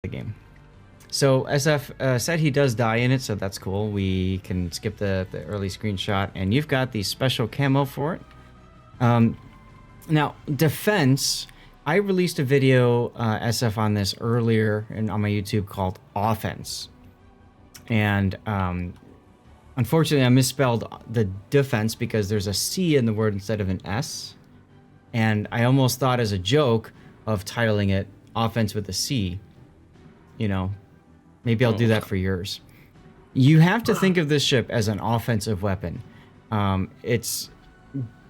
the game. So SF said he does die in it, so that's cool. We can skip the early screenshot, and you've got the special camo for it. Now, defense, I released a video, SF, on this earlier on my YouTube called Offense. And unfortunately, I misspelled the defense because there's a C in the word instead of an S. And I almost thought as a joke of titling it Offense with a C. You know, maybe I'll do that for yours. You have to think of this ship as an offensive weapon. Its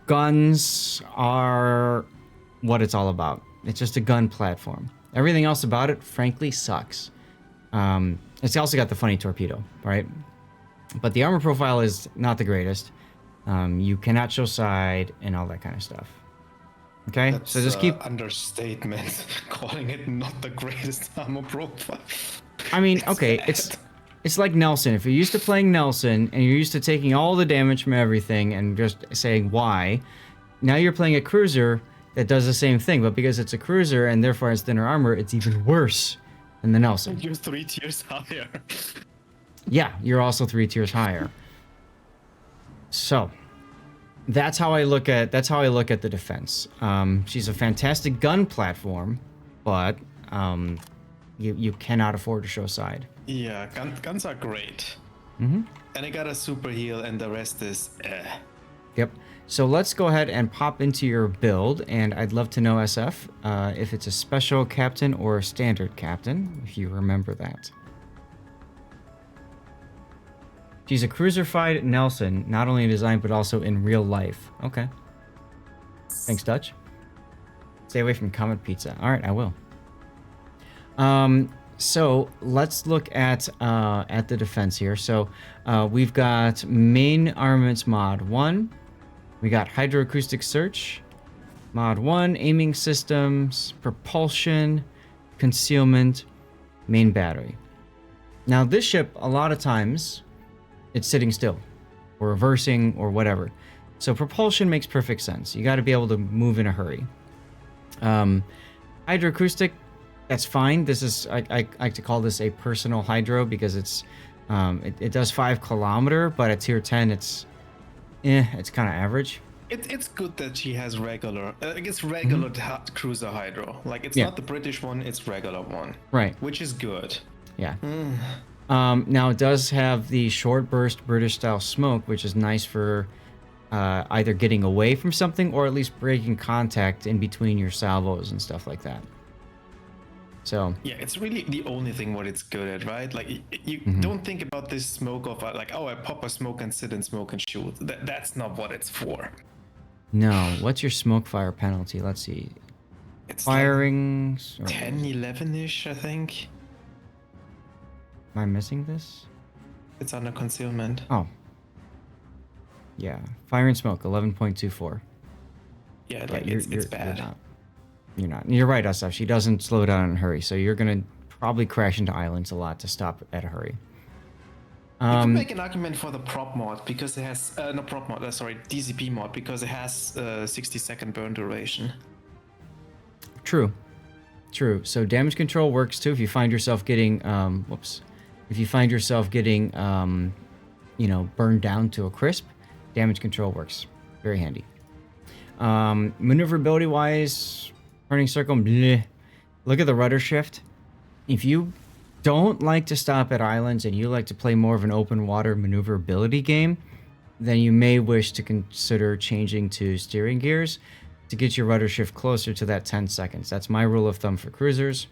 guns are what it's all about. It's just a gun platform. Everything else about it, frankly, sucks. It's also got the funny torpedo, right? But the armor profile is not the greatest. You cannot show side and all that kind of stuff. Okay, That's, so just keep understatement, calling it not the greatest armor profile. I mean, okay, it's like Nelson. If you're used to playing Nelson and you're used to taking all the damage from everything and just saying why, now you're playing a cruiser that does the same thing, but because it's a cruiser and therefore has thinner armor, it's even worse than the Nelson. You're 3 tiers higher. Yeah, you're also 3 tiers higher. So that's how I look at the defense. She's a fantastic gun platform, but you cannot afford to show side. Yeah, guns are great. Mm-hmm. And I got a super heal, and the rest is Yep. So let's go ahead and pop into your build, and I'd love to know, SF, if it's a special captain or a standard captain, if you remember that. She's a cruiser-fied Nelson, not only in design, but also in real life. Okay. Thanks, Dutch. Stay away from Comet Pizza. All right, I will. So let's look at the defense here. So we've got main armaments mod 1. We got hydroacoustic search, mod 1, aiming systems, propulsion, concealment, main battery. Now this ship, a lot of times, it's sitting still, or reversing, or whatever. So propulsion makes perfect sense. You got to be able to move in a hurry. Hydroacoustic, that's fine. This is I like to call this a personal hydro because it's it does 5 kilometer, but at tier 10 it's kind of average. It's good that she has regular. It's regular cruiser hydro. Like it's not the British one, it's regular one. Right. Which is good. Yeah. Now it does have the short burst British style smoke, which is nice for either getting away from something or at least breaking contact in between your salvos and stuff like that. So yeah, it's really the only thing what it's good at, right? Like you don't think about this smoke of like, oh, I pop a smoke and sit and smoke and shoot. That's not what it's for. No, what's your smoke fire penalty? Let's see. It's firing like 10, 11-ish, I think. Am I missing this? It's under concealment. Oh. Yeah, fire and smoke 11.24. Yeah, like it's bad. You're not. You're right, SF. She doesn't slow down in a hurry, so you're gonna probably crash into islands a lot to stop at a hurry. You can make an argument for the prop mod because it has no prop mod. Sorry, DCP mod because it has 60-second burn duration. True. So damage control works too. If you find yourself getting if you find yourself getting burned down to a crisp, damage control works. Very handy. Maneuverability wise, turning circle, bleh. Look at the rudder shift. If you don't like to stop at islands and you like to play more of an open water maneuverability game, then you may wish to consider changing to steering gears to get your rudder shift closer to that 10 seconds. That's my rule of thumb for cruisers.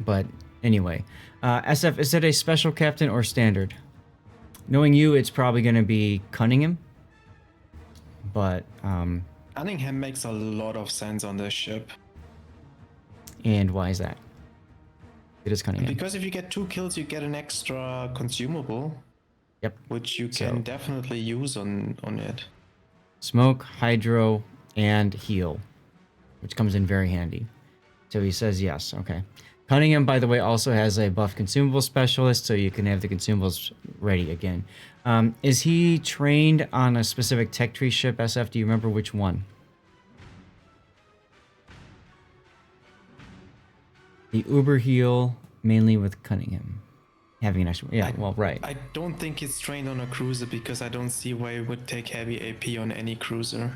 But anyway, SF, is it a special captain or standard? Knowing you, it's probably going to be Cunningham. But Cunningham makes a lot of sense on this ship. And why is that? It is Cunningham. Because if you get 2 kills, you get an extra consumable. Yep. Which you can definitely use on it. Smoke, hydro, and heal, which comes in very handy. So he says yes. Okay. Cunningham, by the way, also has a buff consumable specialist, so you can have the consumables ready again. Is he trained on a specific tech tree ship, SF? Do you remember which one? The Uber heal, mainly with Cunningham. Having an extra... Yeah, well, right. I don't think it's trained on a cruiser because I don't see why it would take heavy AP on any cruiser.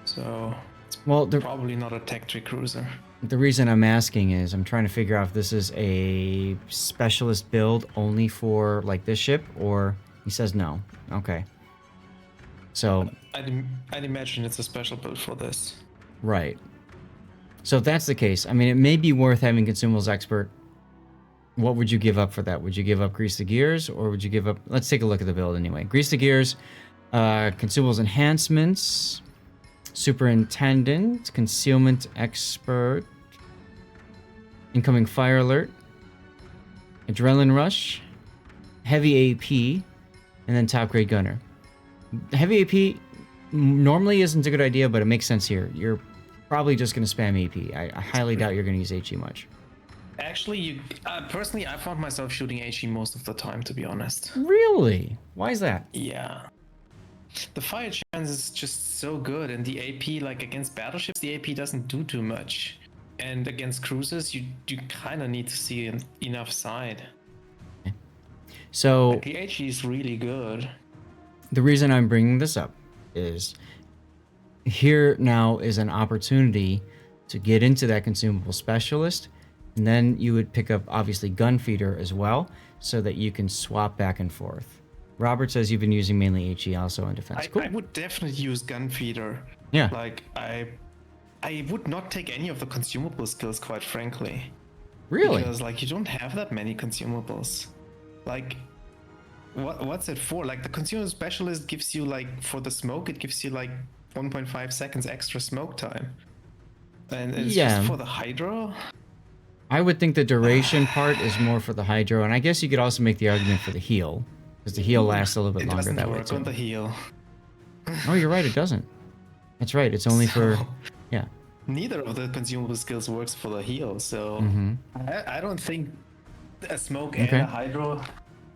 So it's Well, probably not a tech tree cruiser. the reason I'm asking is I'm trying to figure out if this is a specialist build only for like this ship, or he says no. Okay. So I'd imagine it's a special build for this. right. So if that's the case, I mean, it may be worth having consumables expert. What would you give up for that? Would you give up grease the gears, or would you give up? Let's take a look at the build anyway. Grease the gears, consumables enhancements, superintendent, concealment expert, incoming fire alert, adrenaline rush, heavy AP, and then top grade gunner. Heavy AP normally isn't a good idea, but it makes sense here. You're probably just going to spam AP. I highly doubt you're going to use HE much. Actually, personally, I found myself shooting HE most of the time, to be honest. Really? Why is that? Yeah. The fire chance is just so good, and the AP, like against battleships, the AP doesn't do too much. And against cruisers, you kind of need to see enough side. So Like, the HE is really good. the reason I'm bringing this up is here now is an opportunity to get into that consumable specialist, and then you would pick up obviously gun feeder as well, so that you can swap back and forth. Robert says you've been using mainly HE also in defense. Cool. I would definitely use gun feeder. Yeah. Like I would not take any of the consumable skills, quite frankly. Really? Because like you don't have that many consumables. Like what's it for? Like the consumable specialist gives you like for the smoke, it gives you like 1.5 seconds extra smoke time. And it's just for the hydro. I would think the duration part is more for the hydro, and I guess you could also make the argument for the heal, because the heal lasts a little bit longer that way too. It doesn't work on the heal. Oh, you're right, it doesn't. That's right, it's only for... Yeah. Neither of the consumable skills works for the heal, so I don't think a smoke and a hydro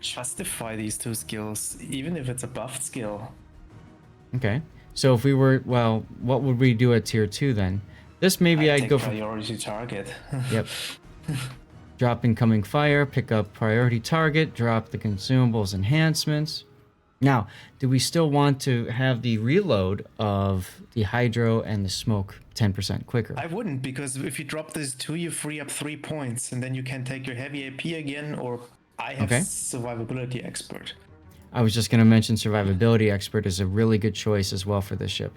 justify these two skills, even if it's a buffed skill. Okay, so if we were... Well, what would we do at tier 2 then? This maybe I'd go for... priority target. Yep. Drop incoming fire, pick up priority target, drop the consumables enhancements. Now, do we still want to have the reload of the hydro and the smoke 10% quicker? I wouldn't, because if you drop this 2, you free up 3 points, and then you can take your heavy AP again, or I have survivability expert. I was just going to mention survivability expert is a really good choice as well for this ship.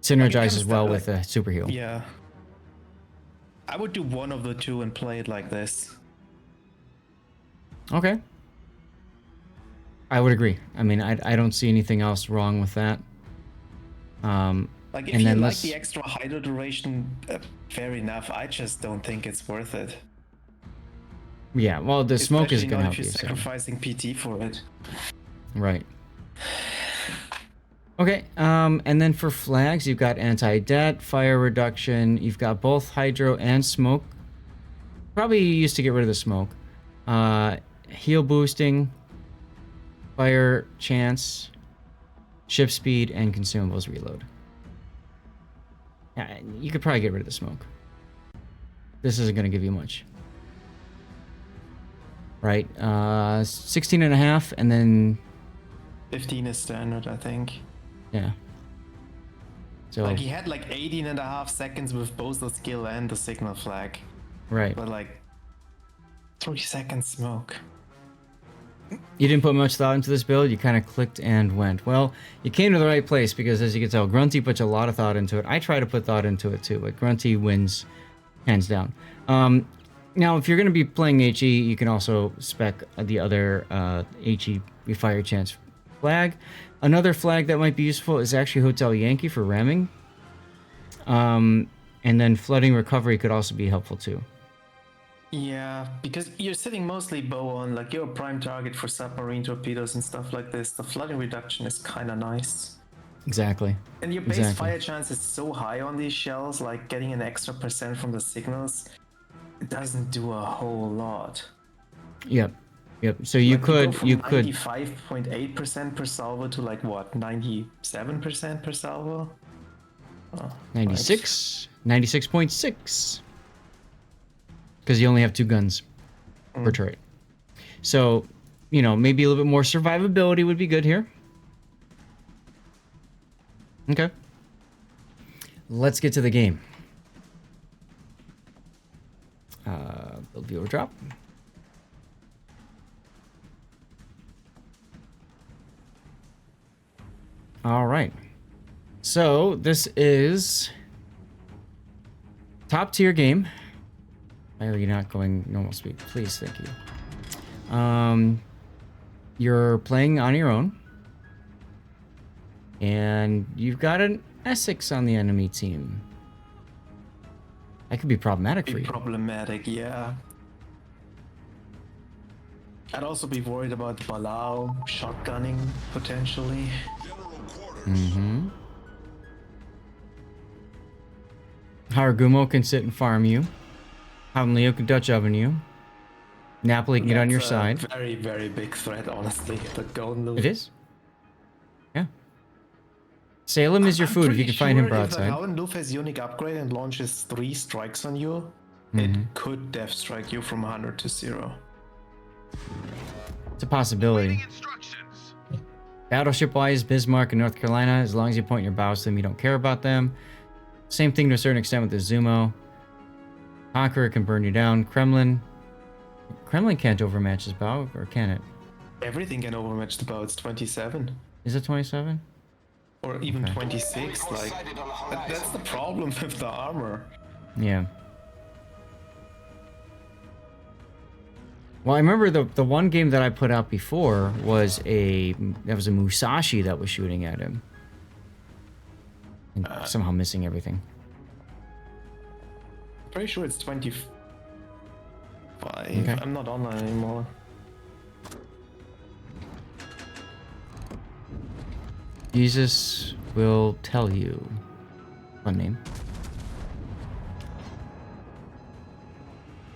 Synergizes well with a super heal. Yeah. I would do one of the two and play it like this. Okay. I would agree. I mean, I don't see anything else wrong with that. Like, if you like the extra hydro duration, fair enough. I just don't think it's worth it. Yeah, well, the smoke is going to help you. Especially if you're sacrificing PT for it. Right. Okay, and then for flags, you've got anti-det, fire reduction. You've got both hydro and smoke. Probably used to get rid of the smoke. Heal boosting, fire chance, ship speed, and consumables reload. Yeah, you could probably get rid of the smoke. This isn't going to give you much. Right, 16 and a half, and then... 15 is standard, I think. Yeah. So like he had like 18.5 seconds with both the skill and the signal flag. Right. But like 3 seconds smoke. You didn't put much thought into this build, you kind of clicked and went. Well, you came to the right place because as you can tell, Grunty puts a lot of thought into it. I try to put thought into it too, but Grunty wins hands down. Now, if you're going to be playing HE, you can also spec the other HE fire chance flag. Another flag that might be useful is actually Hotel Yankee for ramming. And then flooding recovery could also be helpful too. Yeah, because you're sitting mostly bow on, like you're a prime target for submarine torpedoes and stuff like this. The flooding reduction is kind of nice. Exactly. And your base fire chance is so high on these shells, like getting an extra % from the signals, it doesn't do a whole lot. Yep. Yep. So you could 95.8% per salvo to like what, 97% per salvo? Oh, 96, 96.6. because you only have 2 guns per turret. So, you know, maybe a little bit more survivability would be good here. Okay. Let's get to the game. Build viewer drop. All right. So this is top tier game. Why are you not going normal speed? Please, thank you. You're playing on your own, and you've got an Essex on the enemy team. That could be problematic for you. Problematic, yeah. I'd also be worried about Balau shotgunning potentially. Mm-hmm. Haragumo can sit and farm you. Leo can Dutch oven you. Napoli can get on your side. Very, very big threat, honestly. The golden loop. It is. Yeah. Salem is your food if you can find him broadside. If the Golden Loop has unique upgrade and launches 3 strikes on you, it could death strike you from 100 to 0. It's a possibility. Battleship-wise, Bismarck and North Carolina, as long as you point your bows to them, you don't care about them. Same thing to a certain extent with the Zumo. Conqueror can burn you down. Kremlin can't overmatch his bow, or can it? Everything can overmatch the bow. It's 27. Is it 27? Or even 26. Like that's the problem with the armor. Yeah. Well, I remember the one game that I put out before was a Musashi that was shooting at him. And somehow missing everything. Pretty sure it's 25. Okay. I'm not online anymore. Jesus will tell you. Fun name.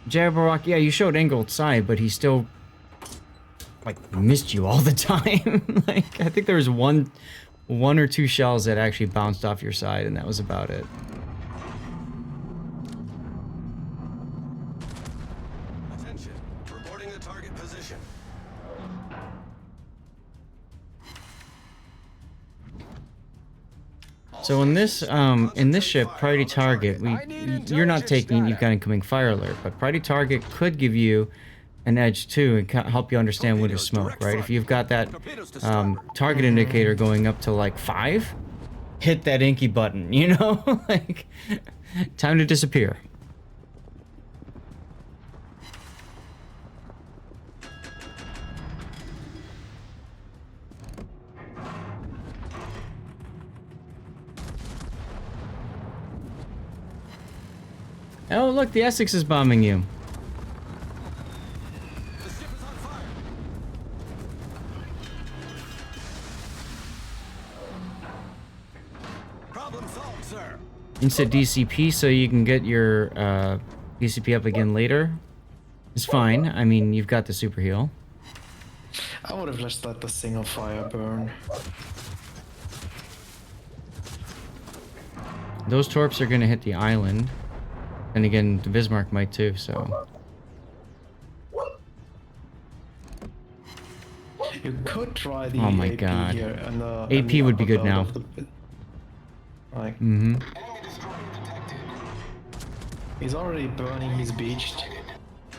Jabberwock, yeah, you showed Engold's side, but he still like missed you all the time. Like I think there was one or 2 shells that actually bounced off your side, and that was about it. Attention, reporting the target position. So in this ship, priority target, you're not taking, you've got incoming fire alert, but priority target could give you an edge too and help you understand when to smoke, right? If you've got that target indicator going up to like 5, hit that inky button, you know? Like, time to disappear. Oh, look, the Essex is bombing you. The ship is on fire. Problem solved, sir. Insta DCP so you can get your DCP up again later. It's fine. I mean, you've got the super heal. I would have just let the single fire burn. Those torps are going to hit the island. And again, the Bismarck might too, so... You could try the Oh my AP God. here. And AP would be good now. Like, Mm-hmm. he's already burning, he's beached.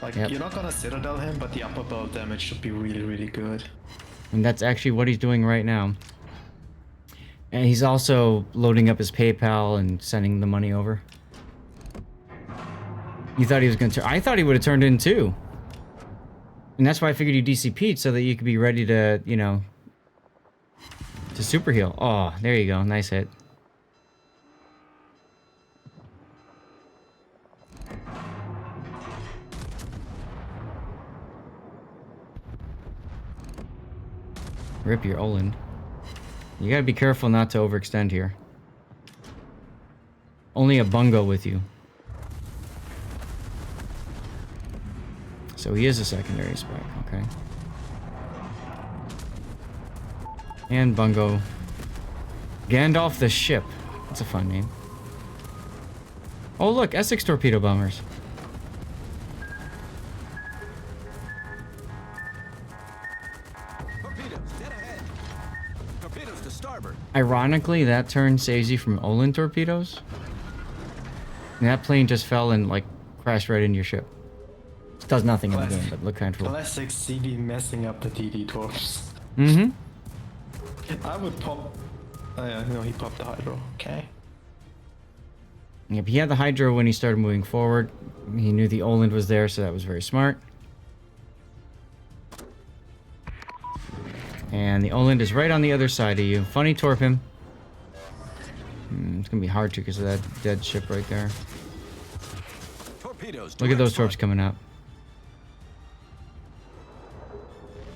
Like, Yep. you're not gonna citadel him, but the upper bow damage should be really, really good. And that's actually what he's doing right now. And he's also loading up his PayPal and sending the money over. You thought he was going to... I thought he would have turned in too. And that's why I figured you DCP'd so that you could be ready to, you know... to super heal. Oh, there you go. Nice hit. Rip your Olin. You gotta be careful not to overextend here. Only a bungo with you. So he is a secondary spec, okay. And bungo. Gandalf the ship. That's a fun name. Oh look, Essex torpedo bombers. Torpedoes to starboard. Ironically, that turn saves you from Olin torpedoes. And that plane just fell and like crashed right into your ship. It does nothing in the game, but look kind of cool. Classic CB messing up the DD torps. Mm-hmm. I would pop. Oh yeah, no, he popped the hydro. Okay. Yep, he had the hydro when he started moving forward. He knew the Oland was there, so that was very smart. And the Oland is right on the other side of you. Funny torp him. It's gonna be hard to because of that dead ship right there. Torpedoes. Look at those direct torps front. coming out.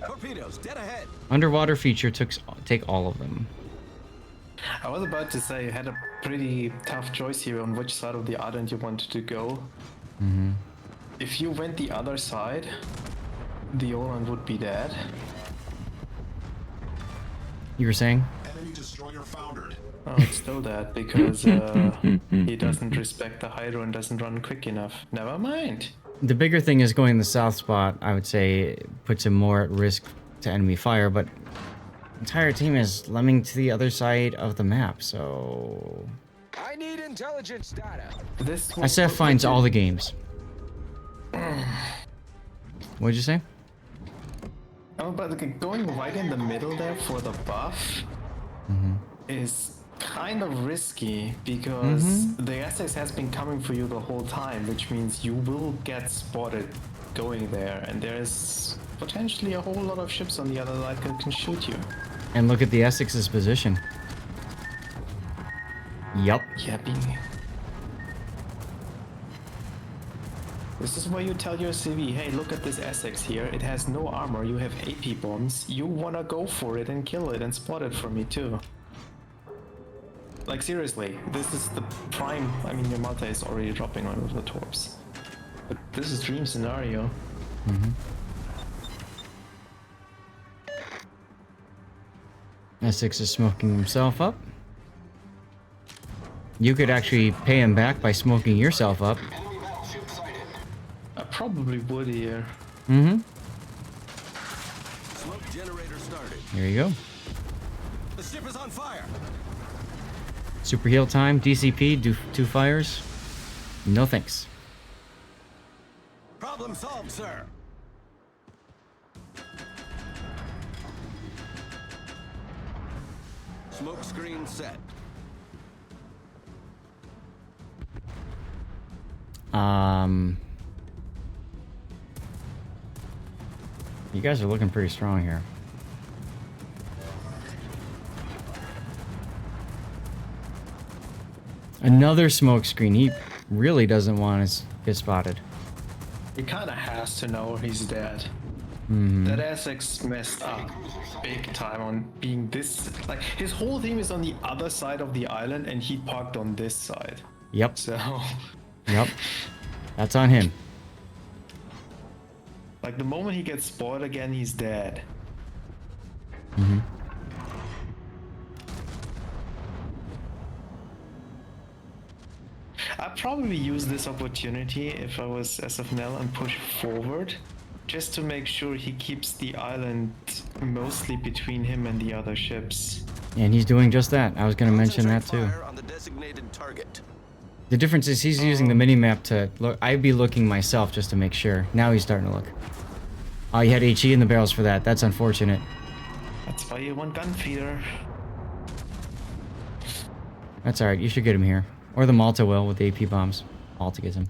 Torpedoes dead ahead. Underwater feature take all of them. I was about to say you had a pretty tough choice here on which side of the island you wanted to go. Mm-hmm. If you went the other side, the Oland would be dead. You were saying? Enemy destroyer foundered. Oh, it's still dead because he doesn't respect the hydro and doesn't run quick enough. Never mind. The bigger thing is going the south spot. I would say puts him more at risk to enemy fire, but the entire team is lemming to the other side of the map, so I need intelligence data. This SF finds all the games. What'd you say? Oh, but going right in the middle there for the buff is kind of risky because the Essex has been coming for you the whole time, which means you will get spotted going there, and there's potentially a whole lot of ships on the other side that can shoot you. And look at the Essex's position. Yup. Yeah, this is where you tell your CV, hey, look at this Essex here. It has no armor. You have AP bombs. You wanna go for it and kill it and spot it for me too. Like seriously, this is the prime. I mean, your Malta is already dropping one of the torps, but this is dream scenario. Essex is smoking himself up. You could actually pay him back by smoking yourself up. I probably would here. Mm-hmm. Smoke generator started. Here you go. The ship is on fire. Super heal time, DCP, do 2 fires. No thanks. Problem solved, sir. Smoke screen set. You guys are looking pretty strong here. Another smoke screen. He really doesn't want to get spotted. He kind of has to know he's dead. Mm-hmm. That Essex messed up big time on being this. Like his whole team is on the other side of the island, and he parked on this side. Yep. So, Yep. That's on him. like the moment he gets spotted again, he's dead. Mm-hmm. I'd probably use this opportunity if I was SFNL and push forward, just to make sure he keeps the island mostly between him and the other ships. And he's doing just that. I was going to mention that too. Fire on the designated target. The difference is he's using the mini-map to look. I'd be looking myself just to make sure. Now he's starting to look. Oh, you had HE in the barrels for that. That's unfortunate. That's why you want gun feeder. That's alright. You should get him here. Or the Malta will with the AP bombs. Malta gets him.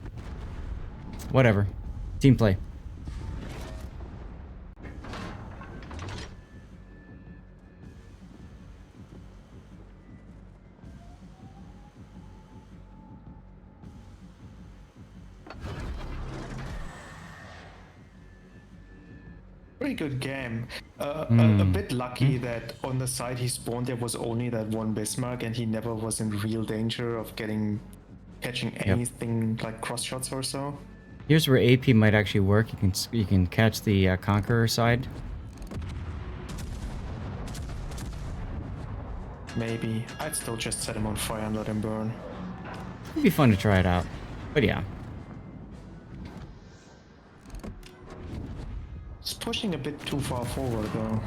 Whatever. Team play. Pretty good game. A bit lucky that on the side he spawned there was only that one Bismarck, and he never was in real danger of catching anything like cross shots or so. Here's where AP might actually work. You can catch the Conqueror side. Maybe. I'd still just set him on fire and let him burn. It'd be fun to try it out. But yeah. It's pushing a bit too far forward though.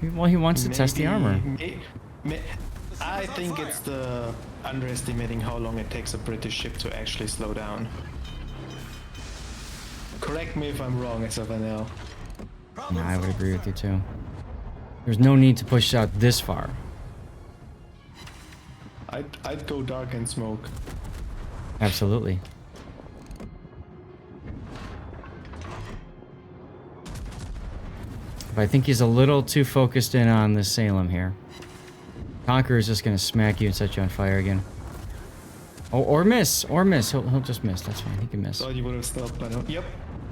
Well, he wants to test the armor. I think it's the underestimating how long it takes a British ship to actually slow down. Correct me if I'm wrong, SFNL. Yeah, I would agree with you too. There's no need to push out this far. I'd go dark and smoke. Absolutely. But I think he's a little too focused in on the Salem here. Conqueror is just gonna smack you and set you on fire again. Oh, or miss. He'll just miss. That's fine. He can miss. Thought you would have stopped by now. Yep,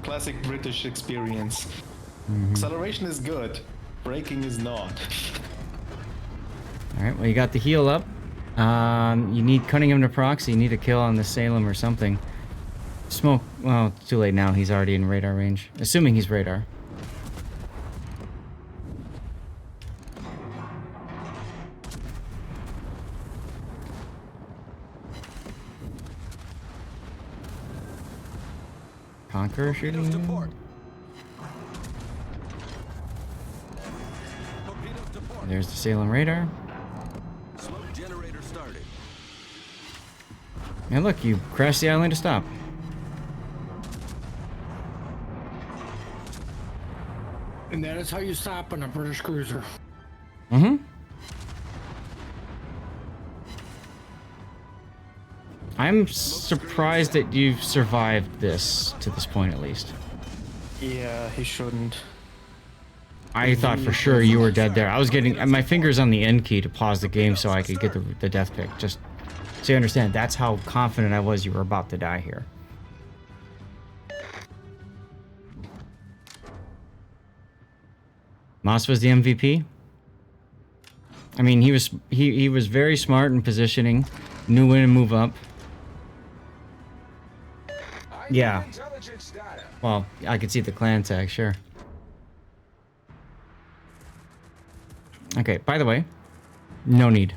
classic British experience. Acceleration is good, braking is not. All right. Well, you got the heal up. You need Cunningham to proxy. You need a kill on the Salem or something. Smoke. Well, it's too late now. He's already in radar range. Assuming he's radar. Conqueror shooting. Torpedoes to port. Torpedoes to port. There's the Salem radar. Smoke generator started. And look, you crashed the island to stop. And that is how you stop on a British cruiser. Mm-hmm. I'm surprised that you've survived this to this point, at least. Yeah, he shouldn't. I thought for sure you were dead there. I was getting my fingers on the end key to pause the game so I could get the death pick. Just so you understand, that's how confident I was you were about to die here. Moss was the MVP. I mean, he was very smart in positioning, knew when to move up. I Yeah. need intelligence data. Well, I could see the clan tag, sure. Okay, by the way, no need.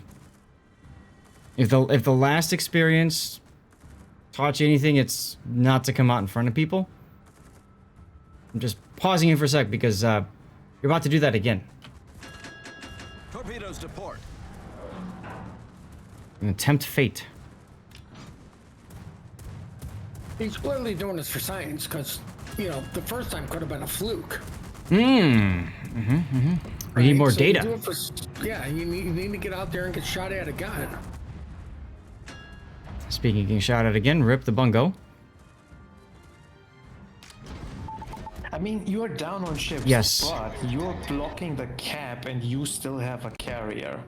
If the last experience taught you anything, it's not to come out in front of people. I'm just pausing you for a sec because you're about to do that again. Torpedoes to port. And tempt fate. He's clearly doing this for science, because, you know, the first time could have been a fluke. We need more So you data. do it for, yeah, you need to get out there and get shot at again. Speaking of getting shot at again, rip the bungo. I mean, you're down on ships, Yes. but you're blocking the cap and you still have a carrier.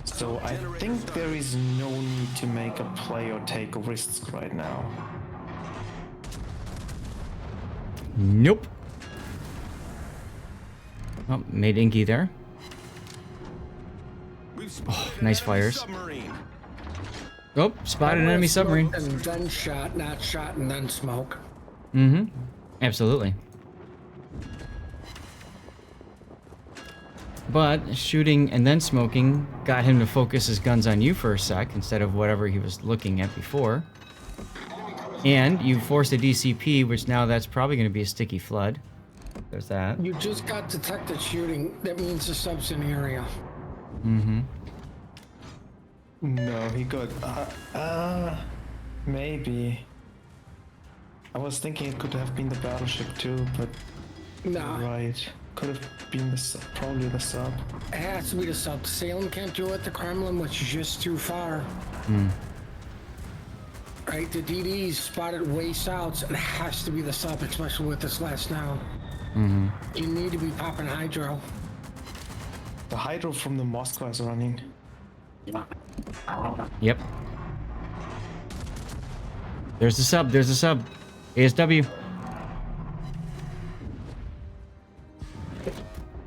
So I think there is no need to make a play or take risks right now. Nope. Oh, made Inky there. We've spotted nice an enemy fires. submarine. Oh, spotted an enemy submarine. And then shot, not shot, and then smoke. Mm-hmm. Absolutely. But shooting and then smoking got him to focus his guns on you for a sec instead of whatever he was looking at before. And you forced a DCP, which now that's probably going to be a sticky flood. There's that. You just got detected shooting. That means the sub's in the area. Mm-hmm. No, he got. Maybe. I was thinking it could have been the battleship too, but Nah, right, could have been the probably the sub. it has to be the sub. Salem can't do it. The Kremlin was just too far. Right, the DD's spotted way south. It has to be the sub, especially with this last down. You need to be popping hydro. The hydro from the Moskva is running. Yep. There's the sub. There's the sub. ASW.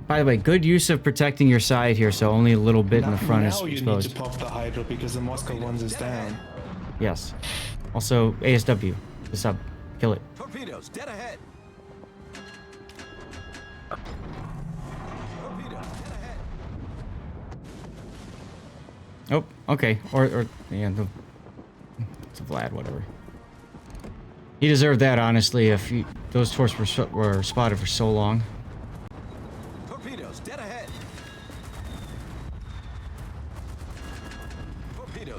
By the way, good use of protecting your side here, so only a little bit in the front is now you exposed. need to pop the hydro because the Moscow ones is down. Yes. Also, ASW. The sub. Kill it. Torpedoes dead ahead. Torpedoes dead ahead. Oh, okay. Or yeah, it's a Vlad, whatever. He deserved that, honestly. If those torps were spotted for so long. Torpedoes dead ahead.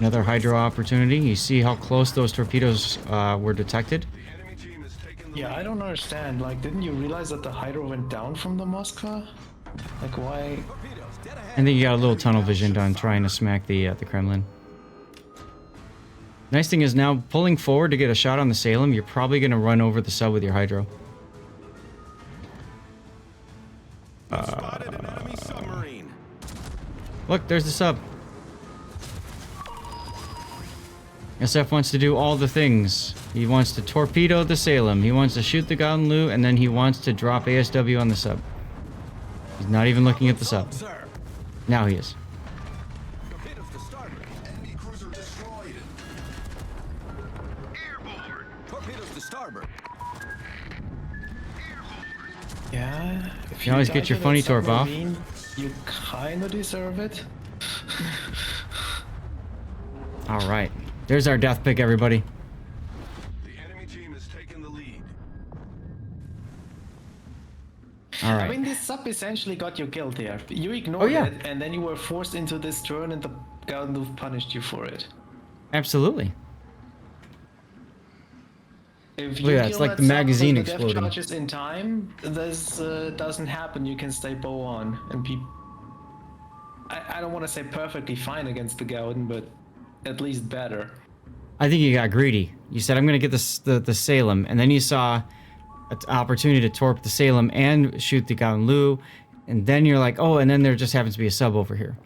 Another hydro opportunity. You see how close those torpedoes were detected? The enemy team is taking the Yeah, I don't understand. Like, didn't you realize that the hydro went down from the Moskva? Like, why? torpedoes dead ahead. I think you got a little tunnel vision done trying to smack the Kremlin. Nice thing is now pulling forward to get a shot on the Salem, you're probably going to run over the sub with your hydro. Spotted an enemy submarine. Look, there's the sub. SF wants to do all the things. He wants to torpedo the Salem. He wants to shoot the Gaunlu, and then he wants to drop ASW on the sub. He's not even looking at the sub. Sir. Now he is. Torpedoes to starboard. Enemy cruiser destroyed. Airborne. Torpedoes to starboard. Yeah. If You always die get your to funny that torp off. submarine, you kind of deserve it. All right. There's our death pick, everybody. The enemy team has taken the lead. All right. I mean, this sub essentially got you killed here. You ignored yeah. it, and then you were forced into this turn, and the Gaunlu punished you for it. Absolutely. If Look at that, it's kill like the sub magazine with the depth exploding. charges in time, this doesn't happen. You can stay bow on, and I don't want to say perfectly fine against the Gauden, but at least better. I think you got greedy. You said, I'm going to get the Salem, and then you saw an opportunity to torp the Salem and shoot the Gaunlu, and then you're like, oh, and then there just happens to be a sub over here.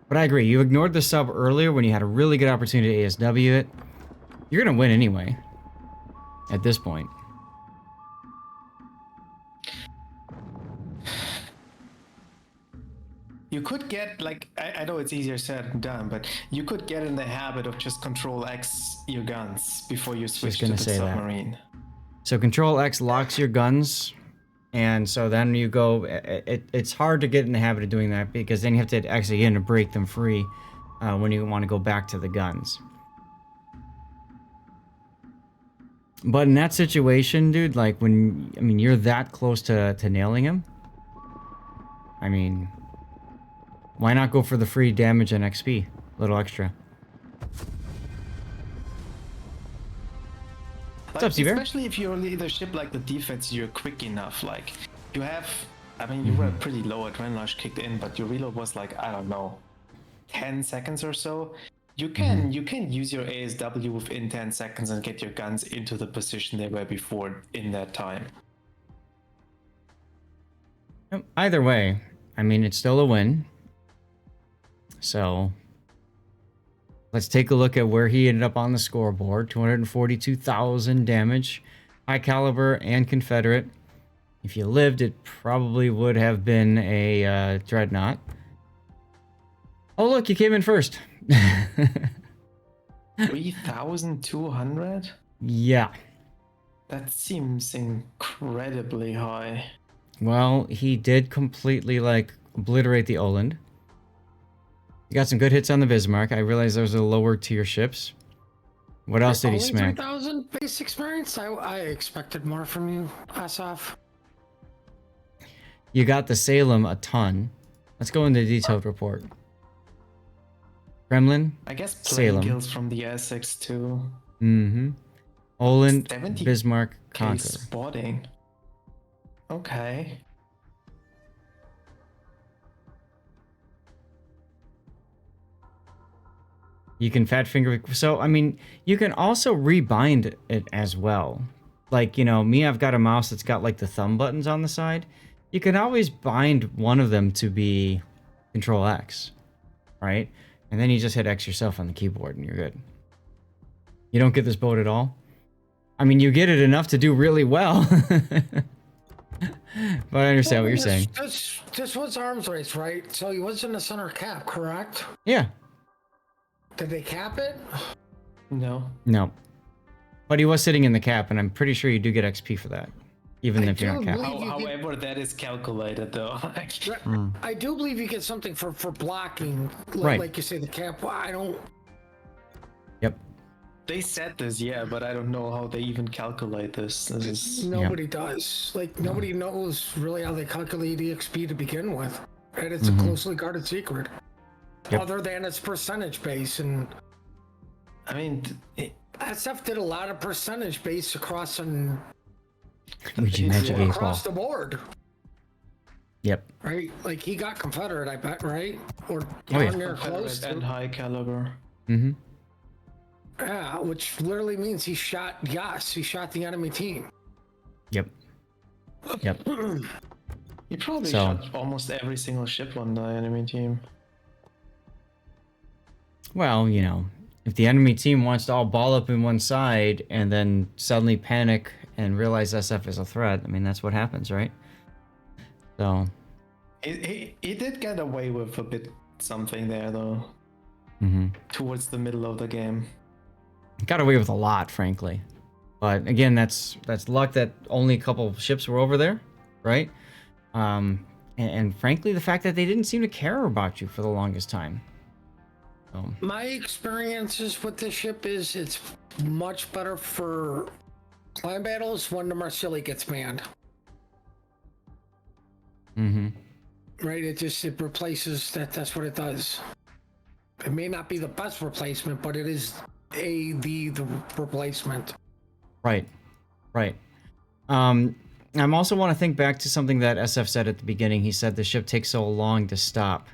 But I agree. You ignored the sub earlier when you had a really good opportunity to ASW it. You're going to win anyway. At this point. You could get, like, I know it's easier said than done, but you could get in the habit of just Control X your guns before you switch to gonna the say that. submarine. So Control X locks your guns, and so then you go. It's hard to get in the habit of doing that because then you have to actually get in to break them free when you want to go back to the guns. But in that situation, dude, like when you're that close to nailing him. I mean, why not go for the free damage and XP? A little extra. What's up, Seabear? Especially if you're either ship like the defense, you're quick enough. Like, you have, I mean, you were pretty low adrenaline rush kicked in, but your reload was like, I don't know, 10 seconds or so. You can use your ASW within 10 seconds and get your guns into the position they were before in that time. Either way, I mean, it's still a win. So, let's take a look at where he ended up on the scoreboard. 242,000 damage. High caliber and Confederate. If you lived, it probably would have been a dreadnought. Oh, look, you came in first. 3,200? Yeah. That seems incredibly high. Well, he did completely, like, obliterate the Oland. He got some good hits on the Bismarck. I realized those are lower tier ships. What else did he Only smack? 3,000 base experience? I expected more from you, SF. You got the Salem a ton. Let's go into the detailed report. Kremlin. I guess plane Salem. kills from the Essex too. Mm-hmm. Oland, 70K Bismarck, Conquer. spotting. Okay. You can fat finger. So, I mean, you can also rebind it as well. Like, you know, me, I've got a mouse that's got like the thumb buttons on the side. You can always bind one of them to be Control X, right? And then you just hit X yourself on the keyboard and you're good. You don't get this boat at all? I mean, you get it enough to do really well. But I understand what you're saying. This was arms race, right? So he was in the center cap, correct? Yeah. Did they cap it? No. No. But he was sitting in the cap, and I'm pretty sure you do get XP for that. Even I if you're not do capped. believe- However, that is calculated though. I do believe you get something for blocking, Right. like you say, the cap. I don't. Yep. They said this, yeah, but I don't know how they even calculate this. This is Nobody does. Like, nobody knows really how they calculate EXP to begin with. And it's a closely guarded secret. Yep. Other than its percentage base. And I mean, SF did a lot of percentage based across and Luigi Magic 8 Ball. across the board, Yep. right? Like he got Confederate, I bet, right? Or Oh, yeah. darn near close and to. high caliber. Mm-hmm. Yeah, which literally means he shot the enemy team. Yep. Yep. You probably So- shot almost every single ship on the enemy team. Well, you know, if the enemy team wants to all ball up in one side and then suddenly panic and realize SF is a threat, I mean, that's what happens, right? So, He did get away with a bit something there though, mhm. towards the middle of the game. Got away with a lot, frankly. But again, that's luck that only a couple ships were over there, right? And frankly, the fact that they didn't seem to care about you for the longest time. So, My experiences with this ship is it's much better for clan battles when the Marsili gets banned. mm-hmm. Right? It replaces that. That's what it does. It may not be the best replacement, but it is the replacement. Right. Right. I also want to think back to something that SF said at the beginning. He said the ship takes so long to stop.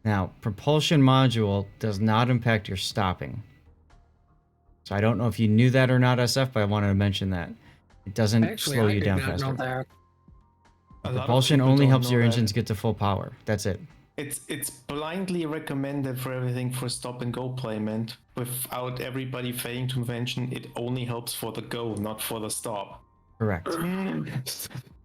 Now, propulsion module does not impact your stopping. So I don't know if you knew that or not, SF, but I wanted to mention that. It doesn't Actually, slow I you did down not faster. know that. A lot of Propulsion people only don't helps know your that. engines get to full power. That's it. It's blindly recommended for everything for stop and go playment. Without everybody failing to mention, it only helps for the go, not for the stop. Correct.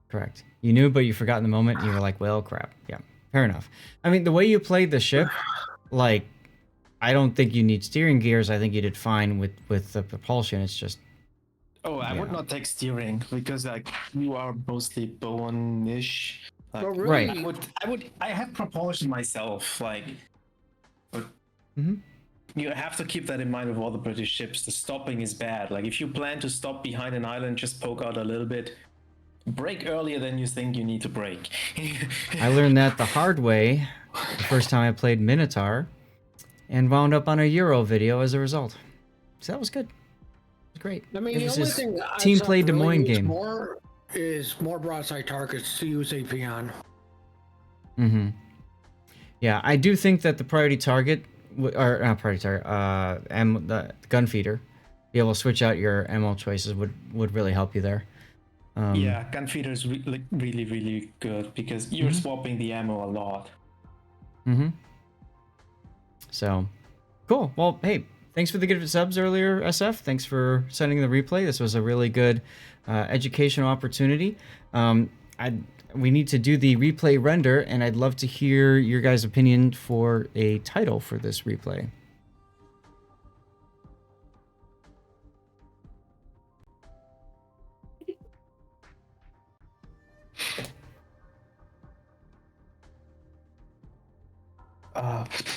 Correct. You knew, but you forgot in the moment, and you were like, well, crap. Yeah, fair enough. I mean, the way you played the ship, like, I don't think you need steering gears. I think you did fine with the propulsion. It's just... Oh, I would Yeah. not take steering because like you are mostly bone-ish. Like, But really, Right. I have propulsion myself, like, but Mhm. you have to keep that in mind with all the British ships. The stopping is bad. Like if you plan to stop behind an island, just poke out a little bit. Brake earlier than you think you need to brake. I learned that the hard way the first time I played Minotaur and wound up on a Euro video as a result. So that was good. It was great. I mean, It the was only his thing Team SF Play Des really Moines needs game. more is more broadside targets to use AP on. Mm-hmm. Yeah, I do think that the priority target, or not priority target, the gun feeder, be able to switch out your ammo choices would really help you there. Yeah, gun feeder is really, really good because you're swapping the ammo a lot. Mm-hmm. So, cool. Well, hey, thanks for the gift of subs earlier, SF. Thanks for sending the replay. This was a really good educational opportunity. We need to do the replay render, and I'd love to hear your guys' opinion for a title for this replay.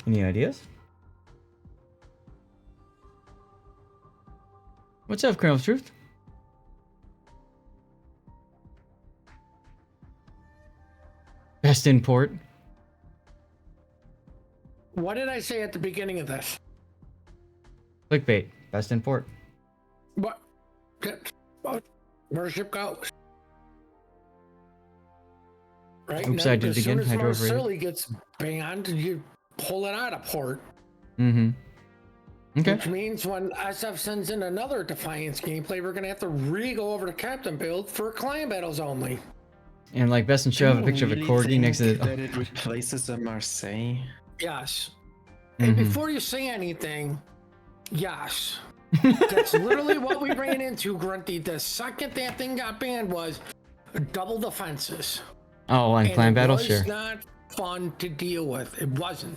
Any ideas? What's up, Colonel Truth? Best in port. What did I say at the beginning of this? Clickbait. Best in port. What? Where's ship goes? Right. Oops, now, I did it as again. soon I as drove right. Marceli gets banned, you pull it out of port. Mm-hmm. Okay. Which means when SF sends in another Defiance gameplay, we're gonna have to re-go over to Captain build for client battles only. And like Best in Show, have a picture of a corgi next to that the... it replaces a Marseille. Yes. And Mhm. before you say anything, yes. That's literally what we ran into, Grunty. The second that thing got banned was double defenses. Oh, on clan battle? It was Sure. not fun to deal with. It wasn't.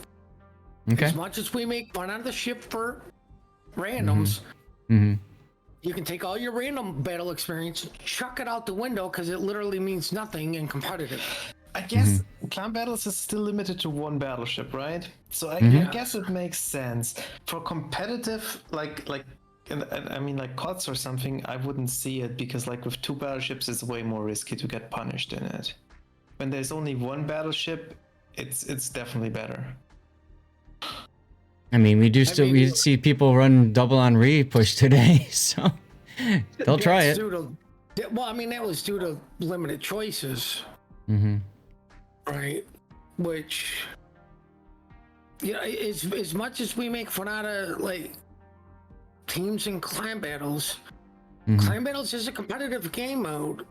Okay. As much as we make fun of the ship for randoms, Mm-hmm. you can take all your random battle experience, chuck it out the window because it literally means nothing in competitive. I guess clan battles is still limited to one battleship, right? So I guess it makes sense for competitive, and I mean like COTS or something. I wouldn't see it because like with two battleships, it's way more risky to get punished in it. When there's only one battleship, it's definitely better. I mean, we do still mean, we see people run double on re-push today, so they'll try it. Well, I mean, that was due to limited choices. Mm-hmm. Right, which, you know, as much as we make fun out of like teams and clan battles, clan battles is a competitive game mode,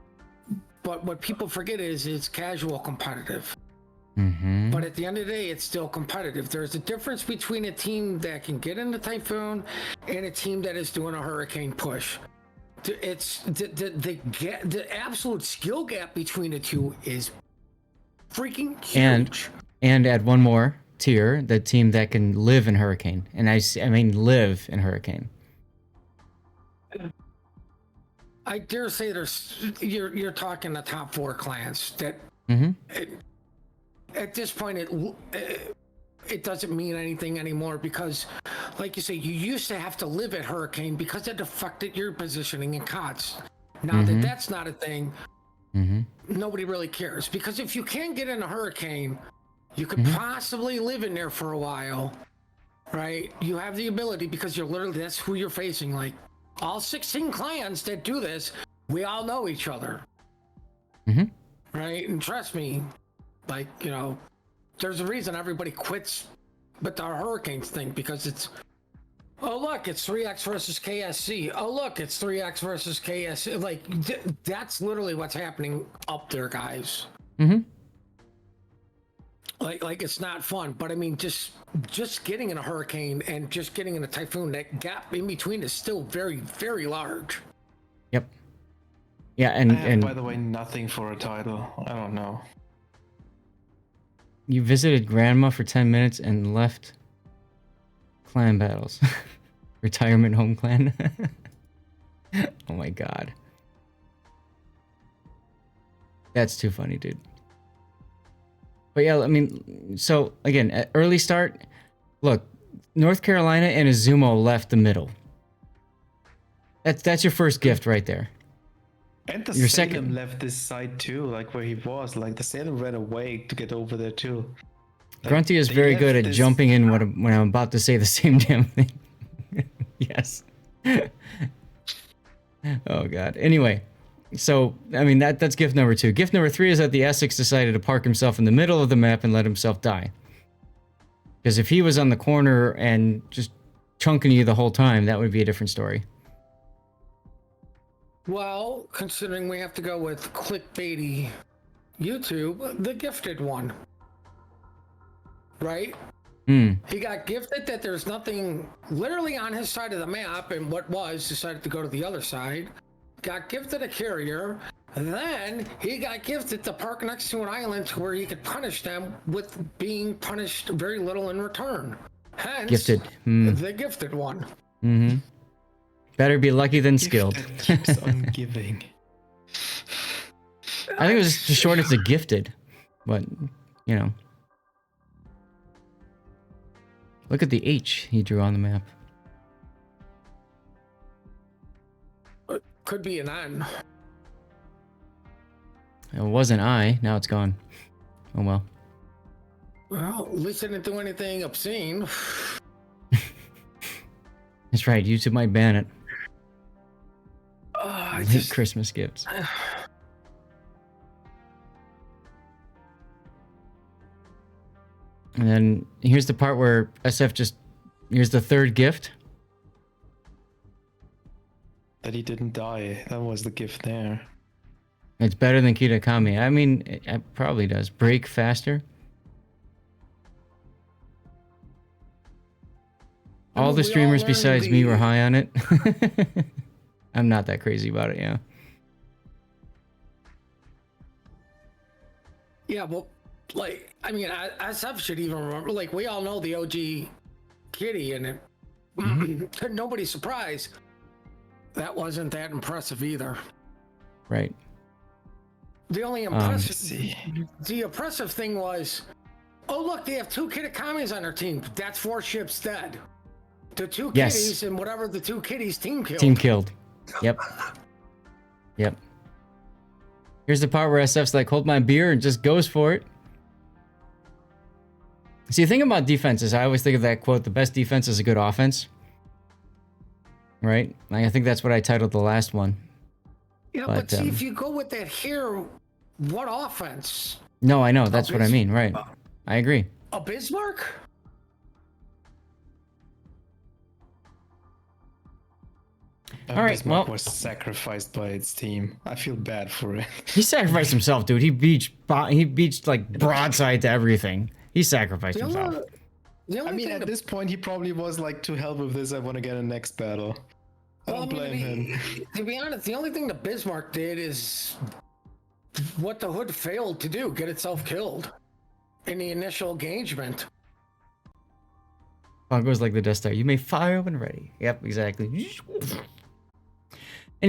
but what people forget is it's casual competitive. Mm-hmm. But at the end of the day, it's still competitive. There's a difference between a team that can get in the Typhoon and a team that is doing a hurricane push. It's the absolute skill gap between the two is freaking huge. And add one more tier, the team that can live in Hurricane. And I mean live in Hurricane. I dare say you're talking the top 4 clans that at this point it doesn't mean anything anymore, because like you say, you used to have to live at Hurricane because it affected your positioning in COTS. Now that that's not a thing, nobody really cares, because if you can get in a Hurricane, you could possibly live in there for a while, right? You have the ability, because you're literally, that's who you're facing. Like all 16 clans that do this, we all know each other, right? And trust me, like, you know, there's a reason everybody quits with the Hurricanes thing, because it's, oh look, it's 3x versus KSC. Oh look, it's 3x versus KSC. Like that's literally what's happening up there, guys. Like it's not fun. But I mean, just getting in a Hurricane and just getting in a Typhoon, that gap in between is still very, very large. Yep. Yeah, and by the way, nothing for a title. I don't know. You visited grandma for 10 minutes and left clan battles. Retirement home clan. Oh my god. That's too funny, dude. But yeah, I mean, so again, at early start, look, North Carolina and Izumo left the middle. That's your first gift right there. And the Your Salem second left this side too, like where he was. Like the Salem ran away to get over there too. Like, Grunty is they very good at left this- jumping in when I'm about to say the same damn thing. Yes. Oh god. Anyway, so I mean that's gift number 2. Gift number 3 is that the Essex decided to park himself in the middle of the map and let himself die. Because if he was on the corner and just chunking you the whole time, that would be a different story. Well, considering we have to go with clickbaity YouTube, the gifted one. Right? He got gifted that there's nothing literally on his side of the map, and what was decided to go to the other side. Got gifted a carrier, and then he got gifted to park next to an island where he could punish them with being punished very little in return. Hence, Gifted. the gifted one. Better be lucky than Gift skilled. that keeps on giving. I think it was just short as a gifted, but you know. Look at the H he drew on the map. Could be an N. It was an I, now it's gone. Oh well. Well, at least I didn't do anything obscene. That's right, YouTube might ban it. I Late just, Christmas gifts. And then here's the part where SF just... Here's the third gift. That he didn't die. That was the gift there. It's better than Kitakame. I mean, it probably does. Break faster. All the we all streamers learned besides me were the- high on it. I'm not that crazy about it, yeah. Yeah, well, like, I mean, SF should even remember, like, we all know the OG Kitty, and it, nobody's surprised. That wasn't that impressive either. Right. The only Let's impressive, see. the impressive thing was, oh look, they have 2 Kitakames on their team. That's Warships dead. The 2 Yes. kitties and whatever the 2 kitties team killed. Team killed. Yep. Yep. Here's the part where SF's like, hold my beer and just goes for it. See, the thing about defense is I always think of that quote, the best defense is a good offense. Right? Like, I think that's what I titled the last one. Yeah, but see, if you go with that here, what offense? No, I know. That's what I mean. Right. I agree. A Bismarck? All right, Bismarck well- was sacrificed by its team. I feel bad for it. He sacrificed himself, dude. He beached like broadside to everything. He sacrificed The himself. only, the only I mean, thing at the- this point, he probably was like, to hell with this, I want to get a next battle. I well, don't blame him. to be honest, the only thing the Bismarck did is what the Hood failed to do, get itself killed in the initial engagement. Oh, it goes like the Death Star. You may fire when ready. Yep, exactly.